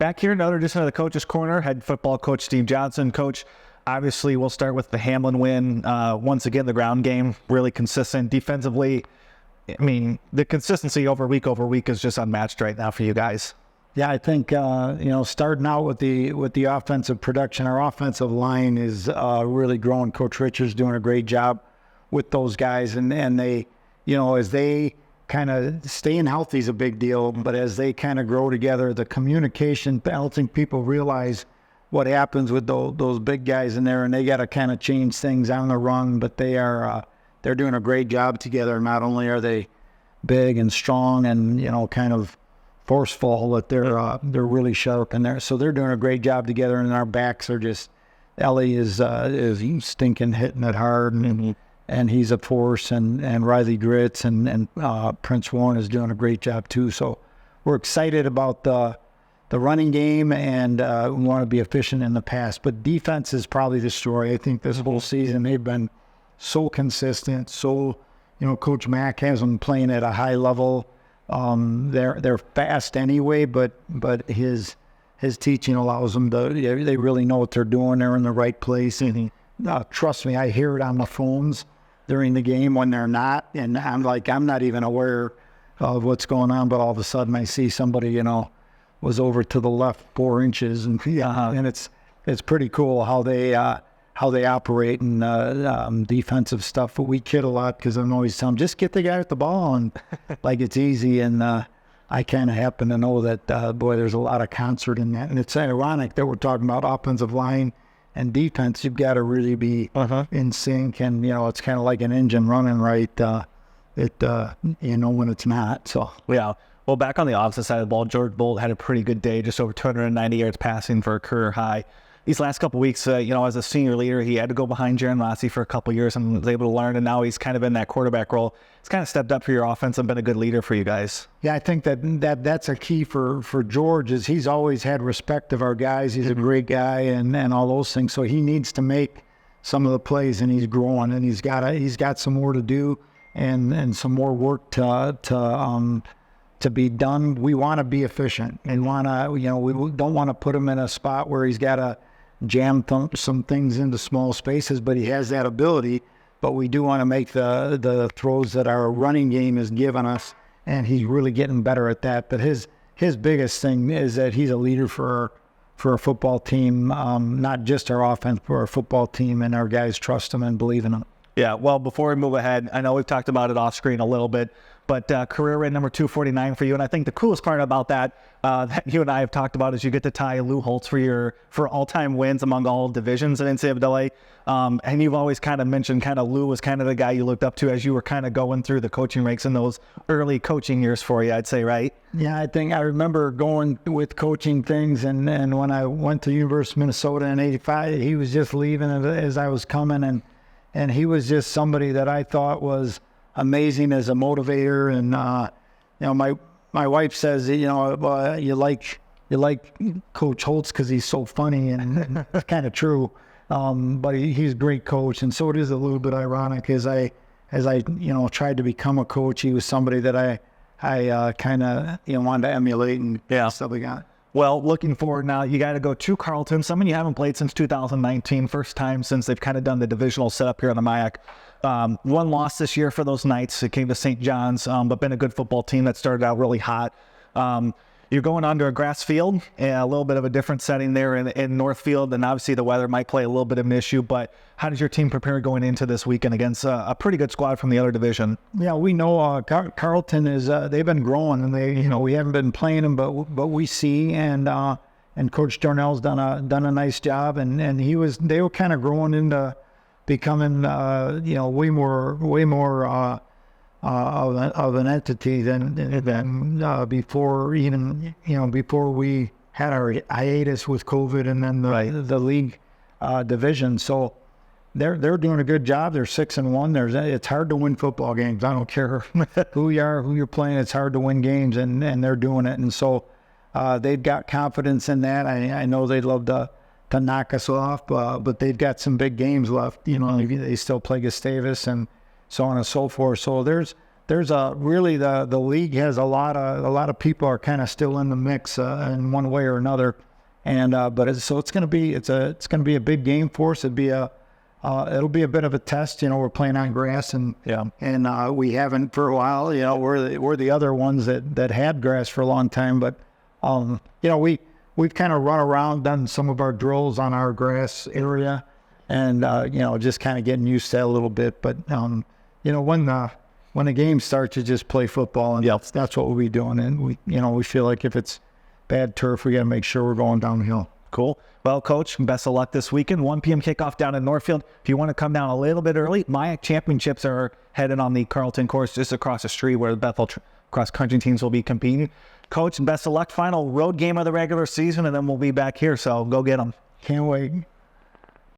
Back here, another edition of the Coach's Corner. Head football coach Steve Johnson. Coach, obviously we'll start with the Hamlin win. Once again, the ground game, really consistent. Defensively, I mean, the consistency over week is just unmatched right now for you guys. Yeah, I think, starting out with the offensive production, our offensive line is really growing. Coach Richards doing a great job with those guys. And they, as they kind of staying healthy is a big deal, but as they kind of grow together, the communication, I don't think people realize what happens with those big guys in there, and they got to kind of change things on the run, but they're doing a great job together. Not only are they big and strong and, kind of forceful, but they're really sharp in there. So they're doing a great job together, and our backs are just, Ellie is stinking hitting it hard, and he's a force, and Riley Gritz and Prince Warren is doing a great job too. So we're excited about the running game, and we want to be efficient in the pass. But defense is probably the story. I think this whole season they've been so consistent. So, Coach Mack has them playing at a high level. They're fast anyway, but his teaching allows them to. They really know what they're doing. They're in the right place. And trust me, I hear it on the phones during the game when they're not, and I'm not even aware of what's going on, but all of a sudden I see somebody, was over to the left 4 inches, and and it's pretty cool how they operate and defensive stuff. But we kid a lot because I'm always telling them, just get the guy with the ball, and like it's easy. And I kind of happen to know that there's a lot of concert in that, and it's ironic that we're talking about offensive line and defense. You've got to really be in sync, and it's kind of like an engine running right. When it's not. So yeah. Well, back on the opposite side of the ball, George Bolt had a pretty good day, just over 290 yards passing for a career high. These last couple of weeks, as a senior leader, he had to go behind Jaron Rossi for a couple of years and was able to learn, and now he's kind of in that quarterback role. He's kind of stepped up for your offense and been a good leader for you guys. Yeah, I think that's a key for George, is he's always had respect of our guys. He's a great guy and all those things. So he needs to make some of the plays, and he's growing, and he's got some more to do and some more work to be done. We want to be efficient, and we don't want to put him in a spot where he's got to jam some things into small spaces, but he has that ability. But we do want to make the throws that our running game has given us, and he's really getting better at that. But his biggest thing is that he's a leader for our football team, not just our offense, but our football team, and our guys trust him and believe in him. Yeah, well, before we move ahead, I know we've talked about it off screen a little bit, but career rate number 249 for you. And I think the coolest part about that you and I have talked about is you get to tie Lou Holtz for all-time wins among all divisions in NCAA. And you've always kind of mentioned Lou was kind of the guy you looked up to as you were kind of going through the coaching ranks in those early coaching years for you, I'd say, right? Yeah, I think I remember going with coaching things, and when I went to University of Minnesota in '85, he was just leaving as I was coming, and he was just somebody that I thought was amazing as a motivator. And my wife says, you like Coach Holtz because he's so funny, and it's kind of true. But he's a great coach, and so it is a little bit ironic as I tried to become a coach. He was somebody that I kind of wanted to emulate and stuff like that. Well, looking forward now, you got to go to Carleton. Someone you haven't played since 2019, first time since they've kind of done the divisional setup here on the MIAC. One loss this year for those Knights. It came to St. John's, but been a good football team that started out really hot. You're going onto a grass field, and a little bit of a different setting there in Northfield, and obviously the weather might play a little bit of an issue, but how does your team prepare going into this weekend against a pretty good squad from the other division? Yeah, we know Carleton is they've been growing, and we haven't been playing them, but we see, and Coach Darnell's done a nice job, and they were kind of growing into becoming way more of an entity than before, before we had our hiatus with COVID and then the league division. So they're doing a good job. They're 6-1. It's hard to win football games. I don't care who you are, who you're playing. It's hard to win games, and they're doing it. And so they've got confidence in that. I know they'd love to knock us off, but they've got some big games left. They still play Gustavus and so on and so forth. So there's there's a really the league has a lot of people are kind of still in the mix in one way or another, and but it's going to be it's going to be a big game for us. It'll be a bit of a test. We're playing on grass, and we haven't for a while. We're the other ones that had grass for a long time, but we've kind of run around, done some of our drills on our grass area, and just kind of getting used to that a little bit. But when the game starts, you just play football, and that's what we'll be doing. And we feel like if it's bad turf, we got to make sure we're going downhill. Cool. Well, Coach, best of luck this weekend. 1 p.m. kickoff down in Northfield. If you want to come down a little bit early, MIAC championships are headed on the Carleton course just across the street where the Bethel cross-country teams will be competing. Coach, best of luck. Final road game of the regular season, and then we'll be back here, so go get them. Can't wait.